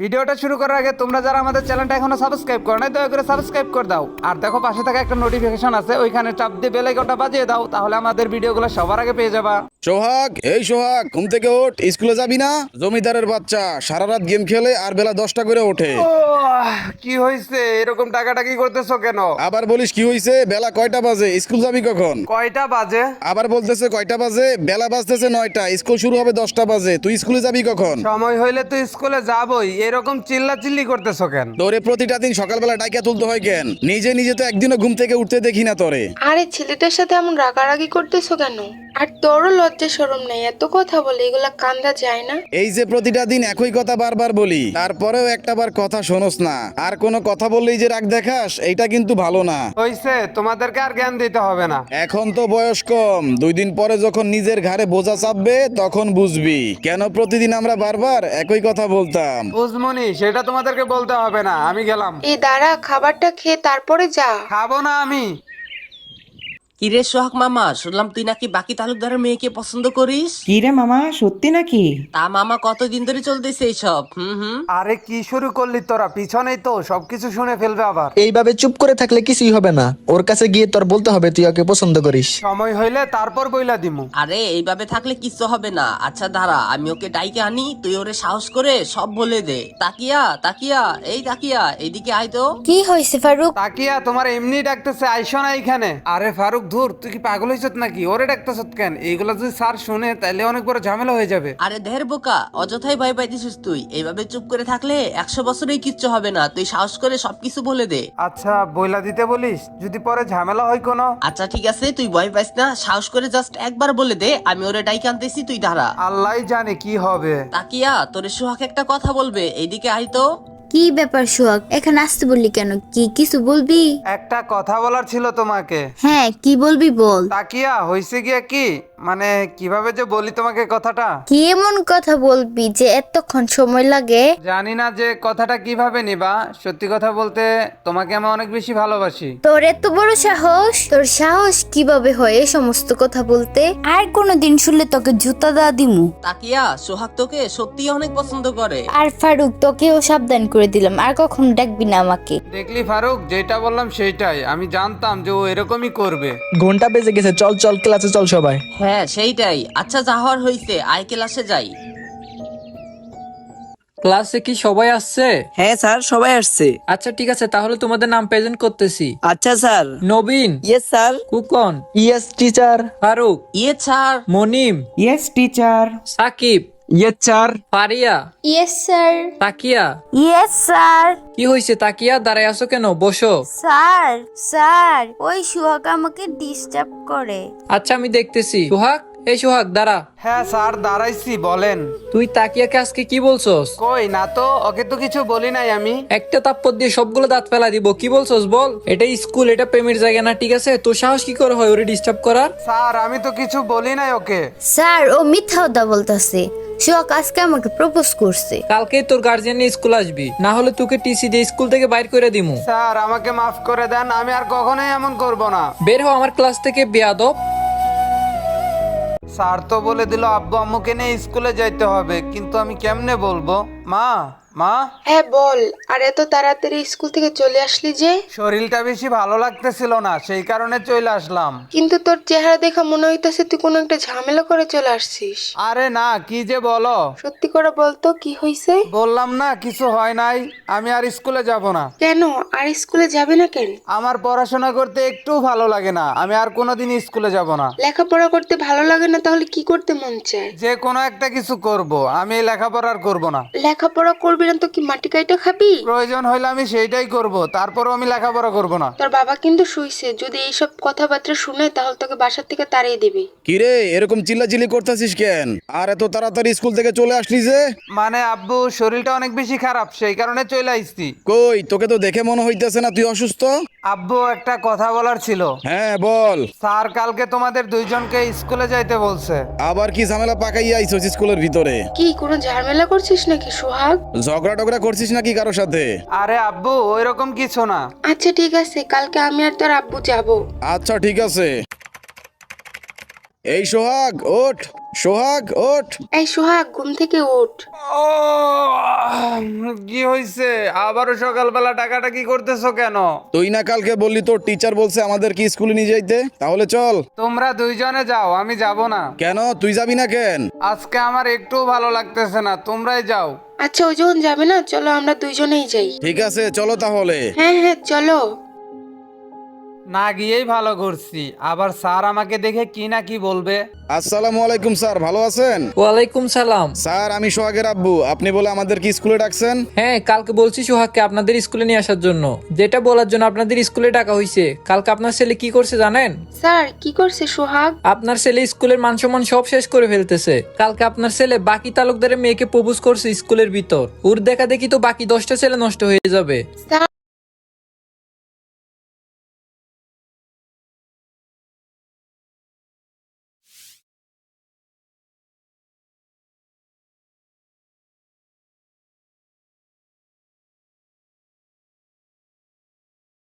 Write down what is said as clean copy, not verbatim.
ভিডিওটা শুরু করার আগে তোমরা যারা আমাদের চ্যানেলটা এখনো সাবস্ক্রাইব করো নাই দয়া করে সাবস্ক্রাইব করে দাও, আর দেখো পাশে থাকা একটা নোটিফিকেশন আছে ওইখানে চাপ দিয়ে বেল আইকনটা বাজিয়ে দাও, তাহলে আমাদের ভিডিওগুলো সবার আগে পেয়ে যাবা। সোহাগ, এই সোহাগ, ঘুম থেকে ওঠ। স্কুলে যাবি না? জমিদারের বাচ্চা সারা রাত গেম খেলে আর বেলা 10টা করে ওঠে। কি হয়েছে? এরকম টাকাটাকি করতেছো কেন? আবার বলিস কি হয়েছে? বেলা কয়টা বাজে? স্কুল যাবি কখন? কয়টা বাজে? আবার বলতেছে কয়টা বাজে? বেলা বাজতেছে 9টা, স্কুল শুরু হবে 10টা বাজে। তুই স্কুলে যাবি কখন? সময় হইলে তো স্কুলে যাবই, এরকম চিল্লাচিল্লি করতেছো কেন? তোরে প্রতিটা দিন সকালবেলা ডাইকা তুলতে হয় কেন? নিজে নিজে তো একদিনও ঘুম থেকে উঠতে দেখি না তোরে। আরে ছেলেটার সাথে এমন রাগারাগি করতেছো কেন? আর তোরও লজ্জা শরম নেই? এত কথা বলে এগুলা কান্দা যায় না? এই যে প্রতিটা দিন একই কথা বারবার বলি, তারপরেও একটাবার কথা শোনস না। আর কোনো কথা বললেই যে রাগ দেখাস, এইটা কিন্তু ভালো না। হইছে, তোমাদেরকে আর জ্ঞান দিতে হবে না। এখন তো বয়স কম, 2 দিন পরে যখন নিজের ঘাড়ে বোঝা চাপবে তখন বুঝবি কেন প্রতিদিন আমরা বারবার একই কথা বলতাম। বুঝমনি, সেটা তোমাদেরকে বলতে হবে না, আমি গেলাম। এই দাঁড়া, খাবারটা খেয়ে তারপরে যা। খাবো না আমি। কিরে সোহাগ মামা, শুনলাম তুই নাকি বাকি তালুকদারের মেয়েকে পছন্দ করিস। কি রে মামা, সত্যি নাকি? তা মামা কতদিন ধরে চলতেছে এইসব? হুম। আরে কি শুরু করলি তোরা? পিছনেই তো, সবকিছু শুনে ফেলবে আবার। এইভাবে চুপ করে থাকলে কিছুই হবে না। ওর কাছে গিয়ে তোর বলতে হবে তুই ওকে পছন্দ করিস। সময় হইলে তারপর বইলা দিমু। আরে এইভাবে থাকলে কিচ্ছু হবে না। আচ্ছা দাঁড়া, আমি ওকে ডাইকে আনি, তুই ওরে সাহস করে সব বলে দে। তাকিয়া তাকিয়া, এই তাকিয়া, এইদিকে আয় তো। কি হয়েছে ফারুক? তাকিয়া তোমার এমনি ডাকতেছে, আইসো না এইখানে। আরে ফারুক ধুর, তুই কি পাগল হইছত নাকি? ওরে ডাকতেছত কেন? এইগুলো যদি স্যার শুনে তাহলে অনেক বড় ঝামেলা হয়ে যাবে। আরে দের বোকা, অযথাই ভয় পাইতেছিস তুই। এইভাবে চুপ করে থাকলে 100 বছরেই কিচ্ছু হবে না। তুই সাহস করে সবকিছু বলে দে। আচ্ছা বইলা দিতে বলিস, যদি পরে ঝামেলা হয় কোনো? আচ্ছা ঠিক আছে, তুই ভয় পাইস না, সাহস করে জাস্ট একবার বলে দে। আমি ওরে ডাইকে আনতেছি, তুই দাঁড়া। আল্লাহ জানে কি হবে। তাকিয়া, তোরে সোহাগ একটা কথা বলবে, এইদিকে আয় তো। কি ব্যাপার সোহাগ, এখানে আসতে বললি কেন? কি কিছু বলবি? একটা কথা বলার ছিল তোমাকে। হ্যাঁ, কি বলবি বল। তাকিয়া হইছে গিয়া কি, মানে কিভাবে যে বলি তোমাকে কথাটা। কি এমন কথা বলবি যে এতক্ষণ সময় লাগে? জানি না যে কথাটা কিভাবে নিবা। সত্যি কথা বলতে তোমাকে আমি অনেক বেশি ভালোবাসি। তোর এত বড় সাহস! তোর সাহস কিভাবে হয় এই সমস্ত কথা বলতে? আর কোনোদিন শুনলে তোকে জুতা দা দিমু। তাকিয়া, সোহাগ তোকে সত্যি অনেক পছন্দ করে। আর ফারুক, তোকেও সাবধান করে দিলাম, আর কখনো ডাকবি না আমাকে। দেখলি ফারুক, যেটা বললাম সেইটাই। আমি জানতাম যে ও এরকমই করবে। ঘন্টা বেজে গেছে, চল চল ক্লাসে চল সবাই। হ্যাঁ সেইটাই। আচ্ছা যা হওয়ার হইছে, আয় ক্লাসে যাই। ক্লাসে কি সবাই আসছে? হ্যাঁ স্যার, সবাই আসছে। আচ্ছা ঠিক আছে, তাহলে তোমাদের নাম প্রেজেন্ট করতেছি। আচ্ছা sir. Nabin. Yes sir. Kukon. Yes teacher. Faruk. Yes sir. Monim. Yes teacher. Sakib. Yes sir. Faria. Yes sir. Takia. Yes sir. কি হয়েছে তাকিয়া, দাঁড়ায় আছো কেন? বসো। স্যার, স্যার ওই সোহাগ আমাকে ডিস্টার্ব করে। আচ্ছা আমি দেখতেছি। সোহাগ, এই সোহাগ দাঁড়া। হ্যাঁ স্যার, দাঁড়াইছি, বলেন। তুই তাকিয়াকে আজকে কি বলছস? কই না তো, ওকে তো কিছু বলি নাই আমি। একটা তাপ্পর দিয়ে সবগুলো দাঁত ফেলা দিব। কি বলছস বল? এটা স্কুল, এটা প্রেমের জায়গা না, ঠিক আছে? তোর সাহস কি করে হয় ওরে ডিস্টার্ব করার? স্যার আমি তো কিছু বলি নাই ওকে। স্যার ও মিথ্যা কথা বলতেছে। সোহাগ আজকে আমাকে প্রপোজ করছে। কালকে তোর গার্জিয়ান নিয়ে স্কুল আসবি, না হলে তোকে টিসি দিয়ে স্কুল থেকে বাইর করে দিমু। স্যার আমাকে মাফ করে দেন, আমি আর কখনোই এমন করব না। বের হ আমার ক্লাস থেকে, বেয়াদব। স্যার তো বলে দিল আব্বু আম্মুকে নিয়ে স্কুলে যাইতে হবে, কিন্তু আমি কেমনে বলবো? মা, মা। হ্যাঁ বল। আর এত তাড়াতাড়ি স্কুল থেকে চলে আসলি যে? শরীরটা বেশি ভালো লাগতেছিল না, সেই কারণে চলে আসলাম। কিন্তু তোর চেহারা দেখা মনে হইতেছে তুই কোনো একটা ঝামেলা করে চলে আসছিস। আরে না, কি যে বলো। সত্যি করে বলতো কি হয়েছে? বললাম না কিছু হয় নাই, আমি আর স্কুলে যাব না। কেন আর স্কুলে যাবে না কেন? আমার পড়াশোনা করতে একটু ভালো লাগে না, আমি আর কোনোদিন স্কুলে যাব না। লেখাপড়া করতে ভালো লাগে না, তাহলে কি করতে মন চায়? যে কোনো একটা কিছু করব, আমি এই লেখাপড়া আর করব না। লেখাপড়া করবি না তো কি মাটি কাইটা খাবি? প্রয়োজন হইলে আমি সেইটাই করব, তারপরও আমি লেখাপড়া করব না। তোর বাবা কিন্তু শুইছে, যদি এইসব কথাবার্তা শুনে তাহলে তোকে বাসা থেকে তাড়িয়ে দিবে। কিরে এরকম চিল্লাচিল্লি করতেছিস কেন? আর এত তাড়াতাড়ি স্কুল থেকে চলে আসলি যে? মানে আব্বু শরীরটা অনেক বেশি খারাপ, সেই কারণে চলে আইছি। কই, তোকে তো দেখে মনে হইতেছে না তুই অসুস্থ। আব্বু একটা কথা বলার ছিল। হ্যাঁ বল। স্যার কালকে তোমাদের দুইজনকে স্কুলে যাইতে বলছে। আবার কি ঝামেলা পাকাইয়া আইছস স্কুলের ভিতরে? কি কোনো ঝামেলা করছিস নাকি সোহাগ? ঝগড়া টগড়া করছিস নাকি কারোর সাথে? আরে আব্বু ওইরকম কিছু না। আচ্ছা ঠিক আছে, কালকে আমি আর তোর আব্বু যাব। আচ্ছা ঠিক আছে। এই সোহাগ ওঠ, সোহাগ ওঠ। এই সোহাগ ঘুম থেকে উঠ। ও কি হইছে? আবারও সকালবেলা টাকাটা কি করতেছো কেন? তুই না কালকে বললি তোর টিচার বলছে আমাদের কি স্কুলে নিয়ে যাইতে? তাহলে চল। তোমরা দুইজনে যাও, আমি যাব না। কেন তুই যাবি না কেন? আজকে আমার একটু ভালো লাগতেছে না, তোমরাই যাও। আচ্ছা ওই যখন যাবে না, চলো আমরা দুইজনেই যাই। ঠিক আছে চলো তাহলে। হ্যাঁ হ্যাঁ চলো। না গিয়েই ভালো করছি, আবার স্যার আমাকে দেখে কি না কি বলবে। আসসালামু আলাইকুম স্যার, ভালো আছেন? ওয়ালাইকুম সালাম। স্যার আমি সোহাগের আব্বু, আপনি বলে আমাদের কি স্কুলে ডাকছেন? হ্যাঁ, কালকে বলছি সোহাগকে আপনাদের স্কুলে নিয়ে আসার জন্য, যেটা বলার জন্য আপনাদের স্কুলে ডাকা হয়েছে। কালকে আপনার ছেলে কি করছে জানেন? স্যার কি করছে সোহাগ? আপনার ছেলে স্কুলের মান সম্মান সব শেষ করে ফেলতেছে। কালকে আপনার ছেলে বাকি তালুকদারের মেয়েকে প্রপোজ করছে স্কুলের ভিতর। ওর দেখা দেখি তো বাকি 10টা ছেলে নষ্ট হয়ে যাবে। স্যার